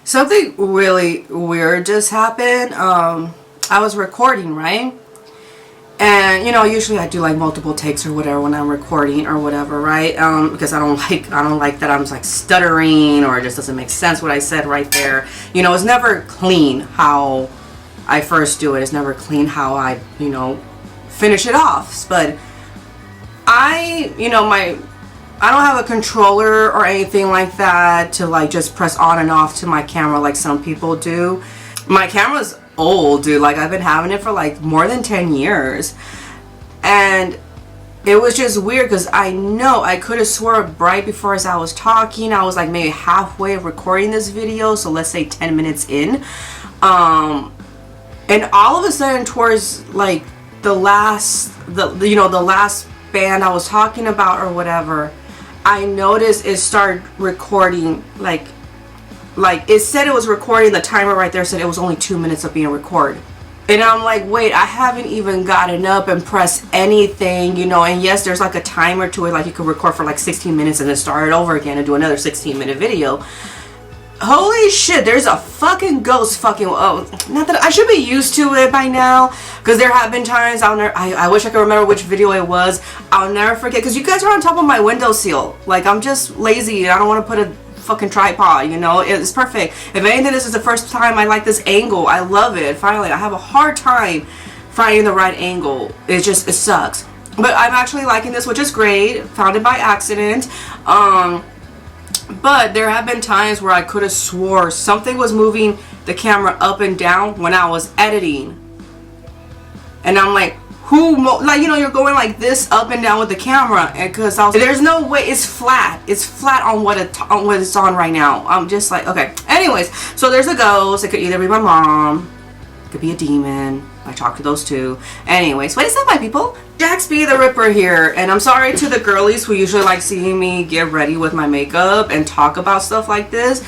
Something really weird just happened. I was recording, right? And you know, usually I do like multiple takes or whatever when I'm recording or whatever, right? Because I don't like that I'm like stuttering or it just doesn't make sense what I said right there. You know, it's never clean how I first do it. It's never clean how I, you know, finish it off. But I don't have a controller or anything like that to like just press on and off to my camera like some people do. My camera's old, dude. Like I've been having it for like more than 10 years. And it was just weird because I know I could have swore right before as I was talking, I was like maybe halfway of recording this video. So let's say 10 minutes in. And all of a sudden towards like the last band I was talking about or whatever, I noticed it started recording like it said it was recording. The timer right there said it was only 2 minutes of being recorded. And I'm like, wait, I haven't even gotten up and pressed anything, you know. And yes, there's like a timer to it, like you can record for like 16 minutes and then start it over again and do another 16-minute video. Holy shit, there's a fucking ghost fucking, not that I should be used to it by now, because there have been times I wish I could remember which video it was. I'll never forget, because you guys are on top of my windowsill. Like, I'm just lazy and I don't want to put a fucking tripod, you know. It's perfect. If anything, this is the first time I like this angle. I love it. Finally, I have a hard time finding the right angle. It sucks. But I'm actually liking this, which is great. Found it by accident. But there have been times where I could have swore something was moving the camera up and down when I was editing. And I'm like, like, you know, you're going like this up and down with the camera, and because there's no way, it's flat on what it's on right now. I'm just like, okay. Anyways, so there's a ghost. It could either be my mom, it could be a demon. I talk to those two. Anyways, what is up, my people? JaxB.TheRipper here, and I'm sorry to the girlies who usually like seeing me get ready with my makeup and talk about stuff like this,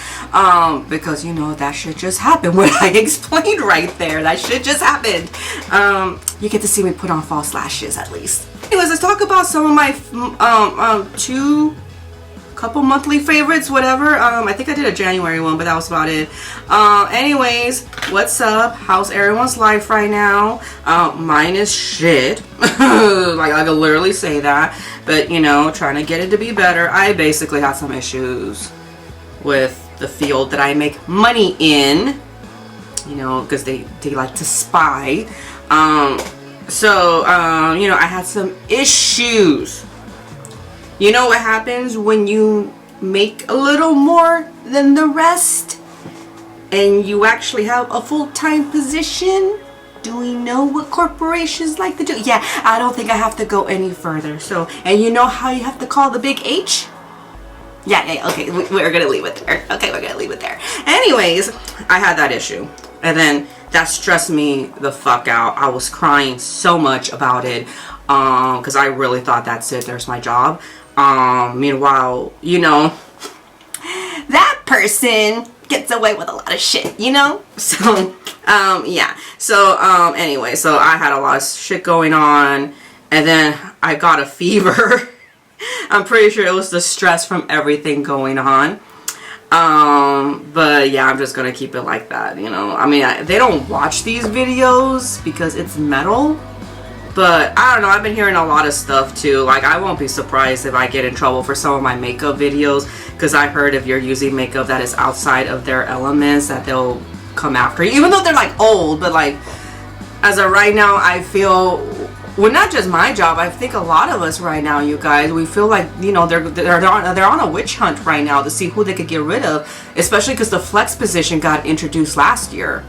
because you know that shit just happened. What I explained right there, that shit just happened. You get to see me put on false lashes at least. Anyways, let's talk about some of my couple monthly favorites, whatever. I think I did a January one, but that was about it. Anyways, what's up? How's everyone's life right now? Mine is shit. Like, I could literally say that, but you know, trying to get it to be better. I basically had some issues with the field that I make money in, you know, because they like to spy. You know, I had some issues. You know what happens when you make a little more than the rest and you actually have a full-time position? Do we know what corporations like to do? Yeah, I don't think I have to go any further. So, and you know how you have to call the big H? Yeah, okay, we're gonna leave it there. Okay, we're gonna leave it there. Anyways, I had that issue. And then that stressed me the fuck out. I was crying so much about it because I really thought that's it. There's my job. Meanwhile, you know, that person gets away with a lot of shit, you know? So, yeah. So, anyway, so I had a lot of shit going on, and then I got a fever. I'm pretty sure it was the stress from everything going on. But yeah, I'm just gonna keep it like that, you know? I mean, they don't watch these videos because it's metal. But I don't know, I've been hearing a lot of stuff too. Like, I won't be surprised if I get in trouble for some of my makeup videos, because I heard if you're using makeup that is outside of their elements, that they'll come after you. Even though they're like old, but like, as of right now, I feel, well, not just my job, I think a lot of us right now, you guys, we feel like, you know, they're on a witch hunt right now to see who they could get rid of, especially because the flex position got introduced last year,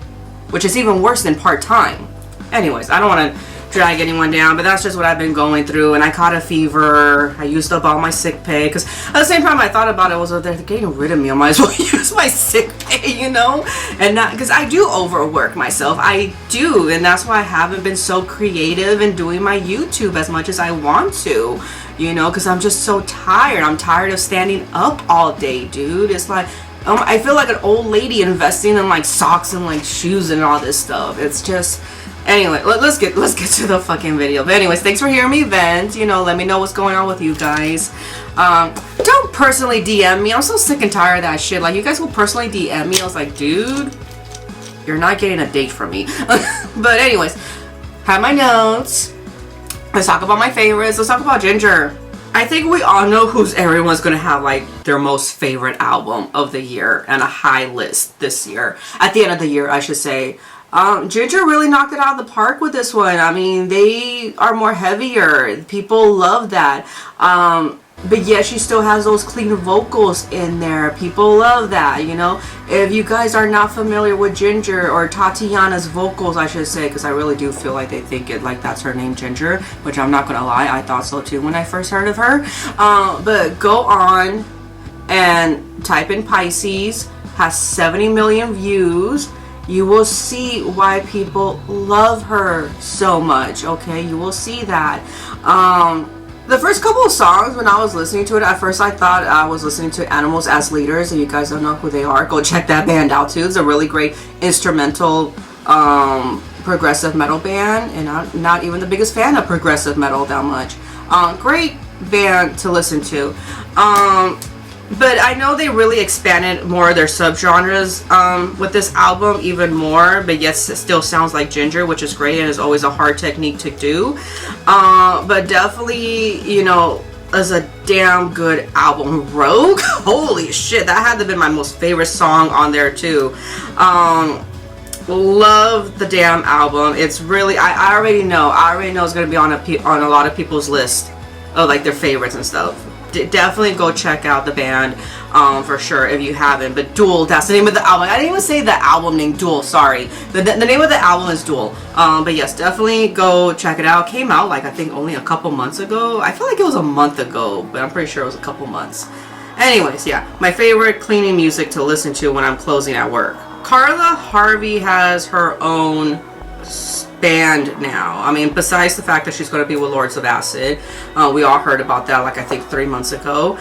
which is even worse than part-time. Anyways, I don't want to drag anyone down, but that's just what I've been going through. And I caught a fever. I used up all my sick pay, because at the same time I thought about it, was they're getting rid of me, I might as well use my sick pay, you know, and not, because I do overwork myself. I do, and that's why I haven't been so creative in doing my YouTube as much as I want to, you know, because I'm just so tired. I'm tired of standing up all day, dude. It's like, I feel like an old lady investing in like socks and like shoes and all this stuff. It's just, Anyway, let's get to the fucking video. But anyways, thanks for hearing me vent. You know, let me know what's going on with you guys. Don't personally DM me. I'm so sick and tired of that shit. Like, you guys will personally DM me. I was like, dude, you're not getting a date from me. But anyways, have my notes. Let's talk about my favorites. Let's talk about Jinjer. I think we all know who's everyone's gonna have like their most favorite album of the year and a high list this year. At the end of the year, I should say. Jinjer really knocked it out of the park with this one. I mean, they are more heavier. People love that. But yet she still has those clean vocals in there. People love that, you know. If you guys are not familiar with Jinjer, or Tatiana's vocals, I should say, because I really do feel like they think it like that's her name, Jinjer, which I'm not gonna lie, I thought so too when I first heard of her. But go on and type in Pisces, has 70 million views. You will see why people love her so much, okay? You will see that. The first couple of songs, when I was listening to it, at first I thought I was listening to Animals as Leaders. If you guys don't know who they are, go check that band out too. It's a really great instrumental progressive metal band, and I'm not even the biggest fan of progressive metal that much. Great band to listen to. But I know they really expanded more of their subgenres with this album even more, but yes, it still sounds like Jinjer, which is great and is always a hard technique to do. But definitely, you know, is a damn good album. Rogue? Holy shit, that had to be my most favorite song on there too. Love the damn album. It's really, I already know it's going to be on a lot of people's list of like their favorites and stuff. Definitely go check out the band for sure if you haven't. But Duel, that's the name of the album. I didn't even say the album name, Duel, sorry. The name of the album is Duel. But yes, definitely go check it out. Came out like I think only a couple months ago. I feel like it was a month ago, but I'm pretty sure it was a couple months. Anyways, yeah, my favorite cleaning music to listen to when I'm closing at work. Carla Harvey has her own band now. I mean, besides the fact that she's going to be with Lords of Acid, we all heard about that like I think 3 months ago.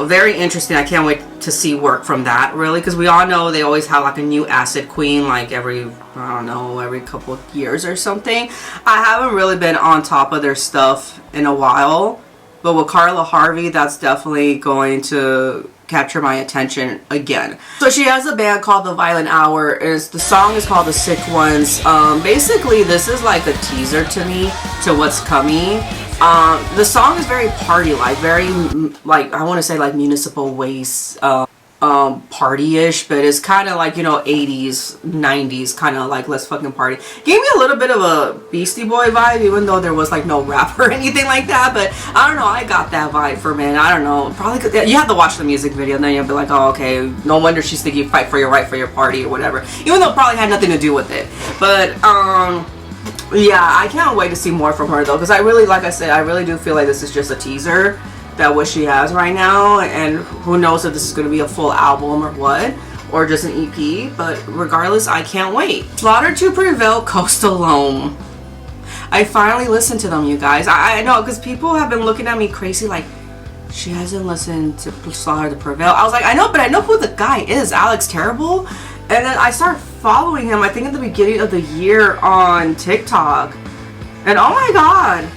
Very interesting. I can't wait to see work from that, really, because we all know they always have like a new Acid Queen like every, I don't know, every couple of years or something. I haven't really been on top of their stuff in a while, but with Carla Harvey, that's definitely going to capture my attention again. So she has a band called The Violent Hour. The song is called The Sick Ones. Basically, this is like a teaser to me to what's coming. The song is very party-like, very like, I want to say like Municipal Waste party-ish, but it's kind of like, you know, 80s 90s kind of like let's fucking party. Gave me a little bit of a Beastie Boy vibe, even though there was like no rap or anything like that. But I don't know, I got that vibe from it. I don't know, probably you have to watch the music video and then you'll be like, oh, okay, no wonder she's thinking fight for your right for your party or whatever, even though it probably had nothing to do with it. But yeah, I can't wait to see more from her though, because I really, like I said, I really do feel like this is just a teaser that what she has right now, and who knows if this is going to be a full album or what, or just an EP. But regardless, I can't wait. Slaughter to Prevail, Coast Alone. I finally listened to them, you guys. I know, because people have been looking at me crazy like, she hasn't listened to Slaughter to Prevail. I was like, I know, but I know who the guy is, Alex Terrible. And then I started following him, I think at the beginning of the year on TikTok, and oh my god,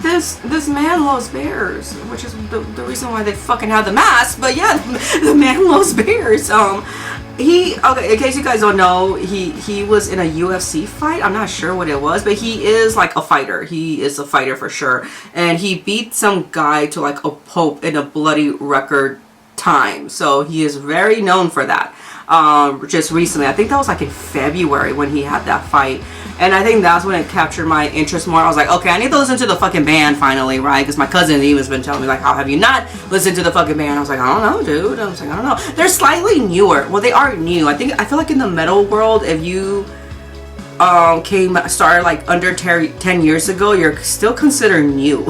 this man loves bears, which is the reason why they fucking have the mask. But yeah, the man loves bears. Okay, in case you guys don't know, he was in a UFC fight. I'm not sure what it was, but he is like a fighter. He is a fighter for sure, and he beat some guy to like a pulp in a bloody record time. So he is very known for that. Just recently, I think that was like in February when he had that fight. And I think that's when it captured my interest more. I was like, okay, I need to listen to the fucking band finally, right? Because my cousin Eve has been telling me, like, how have you not listened to the fucking band? I was like, I don't know, dude. I was like, I don't know. They're slightly newer. Well, they are new. I feel like in the metal world, if you started like under 10 years ago, you're still considered new,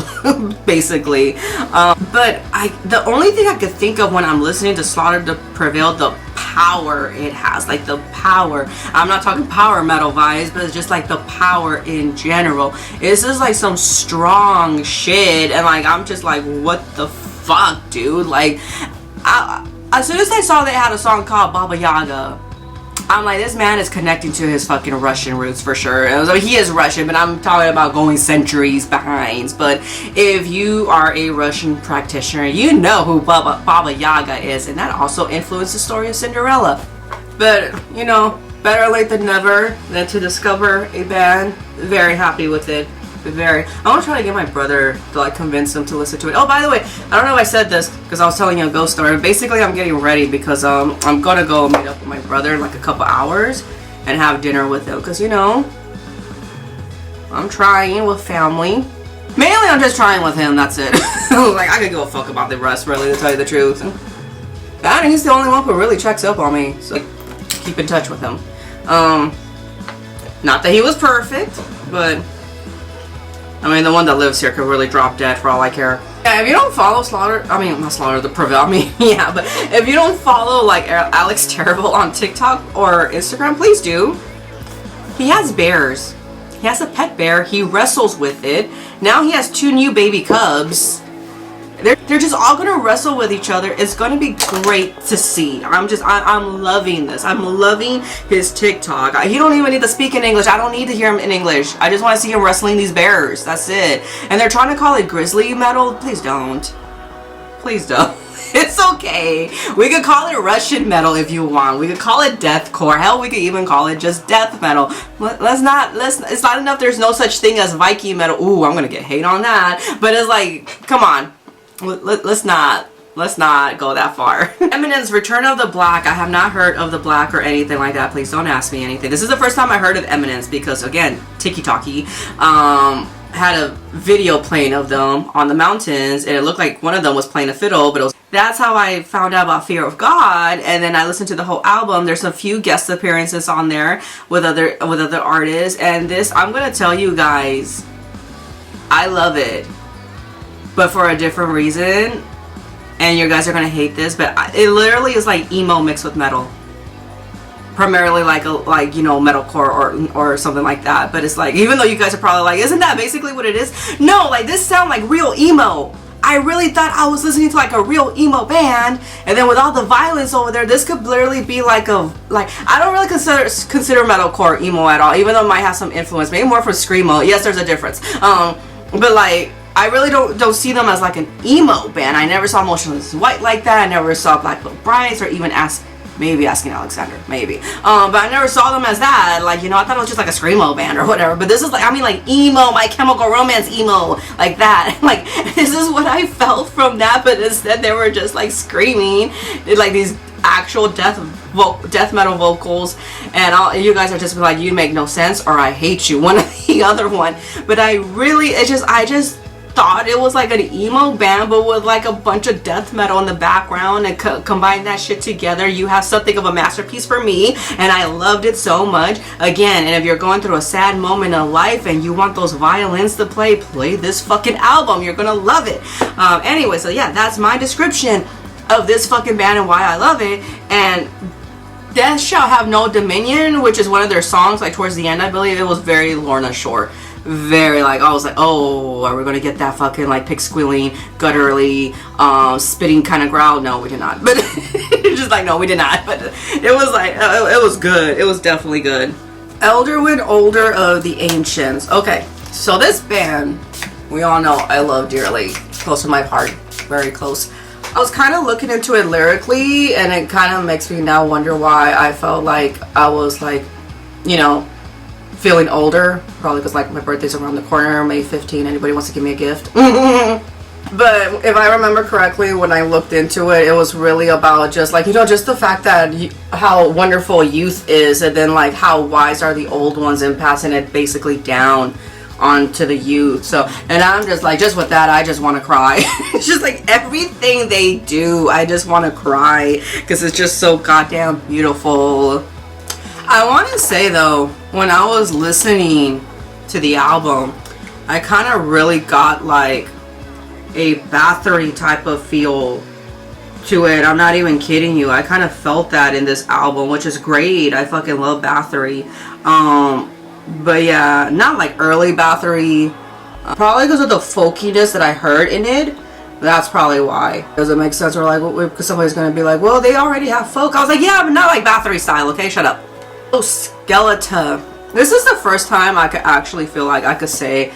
basically. But the only thing I could think of when I'm listening to Slaughter to Prevail, the power it has, like the power. I'm not talking power metal vibes, but it's just like the power in general. It's just like some strong shit, and like I'm just like, what the fuck, dude? Like, as soon as I saw they had a song called Baba Yaga, I'm like, this man is connecting to his fucking Russian roots for sure. And I was like, he is Russian, but I'm talking about going centuries behind. But if you are a Russian practitioner, you know who Baba Yaga is, and that also influenced the story of Cinderella. But, you know, better late than never than to discover a band. Very happy with it. I want to try to get my brother to like convince him to listen to it. Oh, by the way, I don't know if I said this because I was telling you a ghost story. Basically, I'm getting ready because I'm gonna go meet up with my brother in like a couple hours and have dinner with him because, you know, I'm trying with family. Mainly, I'm just trying with him. That's it. Like, I could give a fuck about the rest, really, to tell you the truth. And he's the only one who really checks up on me, so keep in touch with him. Not that he was perfect, but I mean, the one that lives here could really drop dead for all I care. Yeah, if you don't follow the Prevail, yeah, but if you don't follow, like, Alex Terrible on TikTok or Instagram, please do. He has bears. He has a pet bear. He wrestles with it. Now he has 2 new baby cubs. They're just all gonna wrestle with each other. It's gonna be great to see. I'm loving this. I'm loving his TikTok. He don't even need to speak in English. I don't need to hear him in English. I just want to see him wrestling these bears. That's it. And they're trying to call it grizzly metal. Please don't. Please don't. It's okay. We could call it Russian metal if you want. We could call it deathcore. Hell, we could even call it just death metal. It's not enough there's no such thing as Viking metal. Ooh, I'm gonna get hate on that. But it's like, come on. Let's not go that far. Imminence, Return of the Black. I have not heard of the Black or anything like that. Please don't ask me anything. This is the first time I heard of Imminence because, again, Tiki-Taki had a video playing of them on the mountains, and it looked like one of them was playing a fiddle, but that's how I found out about Fear of God. And then I listened to the whole album. There's a few guest appearances on there with other artists, and this, I'm gonna tell you guys, I love it, but for a different reason, and you guys are gonna hate this, but it literally is like emo mixed with metal. Primarily like you know, metalcore or something like that. But it's like, even though you guys are probably like, isn't that basically what it is? No, like, this sound like real emo. I really thought I was listening to like a real emo band, and then with all the violence over there, this could literally be like I don't really consider metalcore emo at all, even though it might have some influence, maybe more for screamo. Yes, there's a difference. But like, I really don't see them as like an emo band. I never saw Motionless White like that. I never saw Black Veil Brides, or even maybe Asking Alexander, maybe. But I never saw them as that. Like, you know, I thought it was just like a screamo band or whatever. But this is like, I mean, like emo, My Chemical Romance emo, like that. Like, this is what I felt from that. But instead, they were just like screaming, like these actual death metal vocals, and you guys are just like, you make no sense, or I hate you, one or the other one. But I just thought it was like an emo band, but with like a bunch of death metal in the background, and combine that shit together, you have something of a masterpiece for me, and I loved it so much. Again, and if you're going through a sad moment in life and you want those violins to play this fucking album. You're gonna love it. Anyway, so yeah, that's my description of this fucking band and why I love it. And Death Shall Have No Dominion, which is one of their songs, like towards the end, I believe, it was very Lorna Shore. Very like, I was like, oh, are we gonna get that fucking like pig squealing, gutturally, spitting kind of growl? No, we did not. But just like, no, we did not. But it was like, it was good. It was definitely good. Elderwood, Older of the Ancients. Okay, so this band, we all know I love dearly, close to my heart, very close. I was kind of looking into it lyrically, and it kind of makes me now wonder why I felt like I was like, you know, feeling older. Probably because like my birthday's around the corner, May 15. Anybody wants to give me a gift? But if I remember correctly, when I looked into it, it was really about just like, you know, just the fact that how wonderful youth is, and then like how wise are the old ones in passing it basically down onto the youth. So, and I'm just like, just with that, I just want to cry. It's just like everything they do, I just want to cry because it's just so goddamn beautiful. I want to say though, when I was listening to the album, I kind of really got like a Bathory type of feel to it. I'm not even kidding you. I kind of felt that in this album, which is great. I fucking love Bathory. But yeah, not like early Bathory. Probably because of the folkiness that I heard in it. That's probably why. Does it make sense? Or like, because somebody's going to be like, well, they already have folk. I was like, yeah, but not like Bathory style. Okay, shut up. Oh, Skeleton. This is the first time I could actually feel like I could say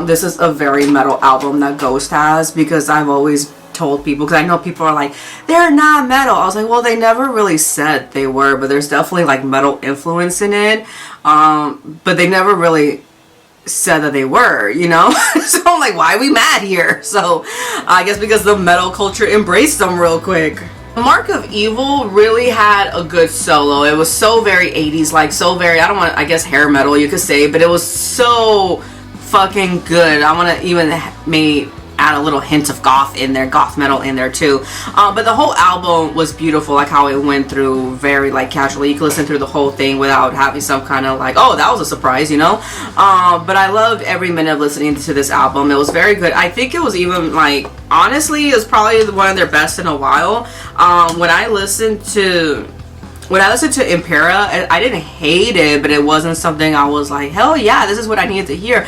this is a very metal album that Ghost has, because I've always told people, because I know people are like, they're not metal. I was like, well, they never really said they were, but there's definitely like metal influence in it. But they never really said that they were, you know? So I'm like, why are we mad here? So I guess because the metal culture embraced them real quick. Mark of Evil really had a good solo. It was so very 80s, like so very, I don't want, I guess hair metal you could say, but it was so fucking good. I want to even maybe add a little hint of goth in there, goth metal in there too. But the whole album was beautiful, like how it went through very like casually. You could listen through the whole thing without having some kind of like, oh, that was a surprise, you know? But I loved every minute of listening to this album. It was very good. I think it was even like, honestly, it was probably one of their best in a while. When I listened to Impera, I didn't hate it, but it wasn't something I was like, hell yeah, this is what I needed to hear.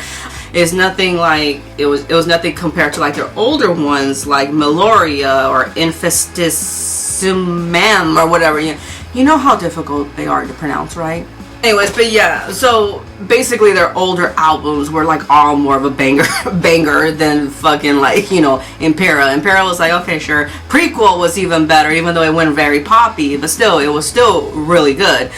It's nothing like, it was nothing compared to like their older ones like Meloria or Infestissimam or whatever. You know how difficult they are to pronounce, right? Anyways, but yeah, so basically their older albums were like all more of a banger than fucking like, you know, Impera. Impera was like, okay, sure. Prequel was even better, even though it went very poppy, but still, it was still really good.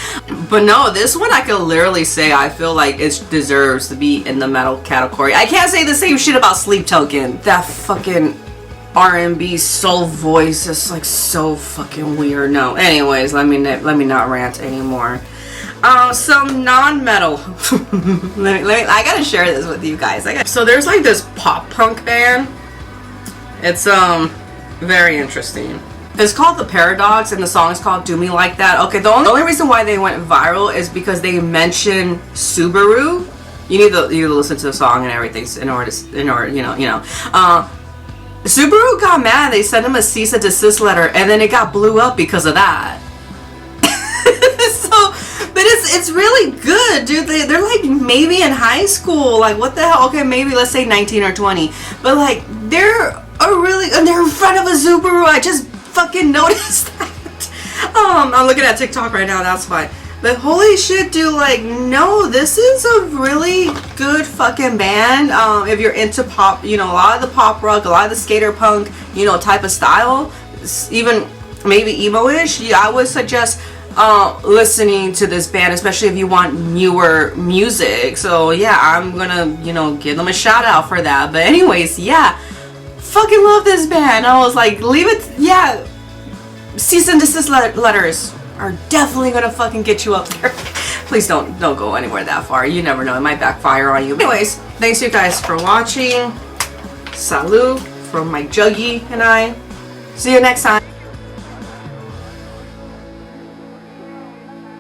But no, this one I could literally say I feel like it deserves to be in the metal category. I can't say the same shit about Sleep Token. That fucking R&B soul voice is like so fucking weird. No, anyways, let me not rant anymore. Some non-metal. I gotta share this with you guys. So there's like this pop punk band. It's very interesting. It's called The Paradox, and the song is called Do Me Like That. Okay, the only reason why they went viral is because they mentioned Subaru. You need to listen to the song and everything in order you know. Subaru got mad. They sent him a cease and desist letter, and then it got blew up because of that. But it's really good, dude. They're like maybe in high school. Like, what the hell? Okay, maybe let's say 19 or 20. But like, they're in front of a Subaru. I just fucking noticed that. I'm looking at TikTok right now. That's why. But holy shit, dude. Like, no, this is a really good fucking band. If you're into pop, you know, a lot of the pop rock, a lot of the skater punk, you know, type of style, even maybe emo-ish. Yeah, I would suggest listening to this band, especially if you want newer music. So yeah, I'm gonna, you know, give them a shout out for that. But anyways, yeah, fucking love this band. I was like, leave it, yeah, cease and desist letters are definitely gonna fucking get you up there. Please don't go anywhere that far. You never know, it might backfire on you. Anyways, thanks you guys for watching. Salut from my Juggy and I. See you next time.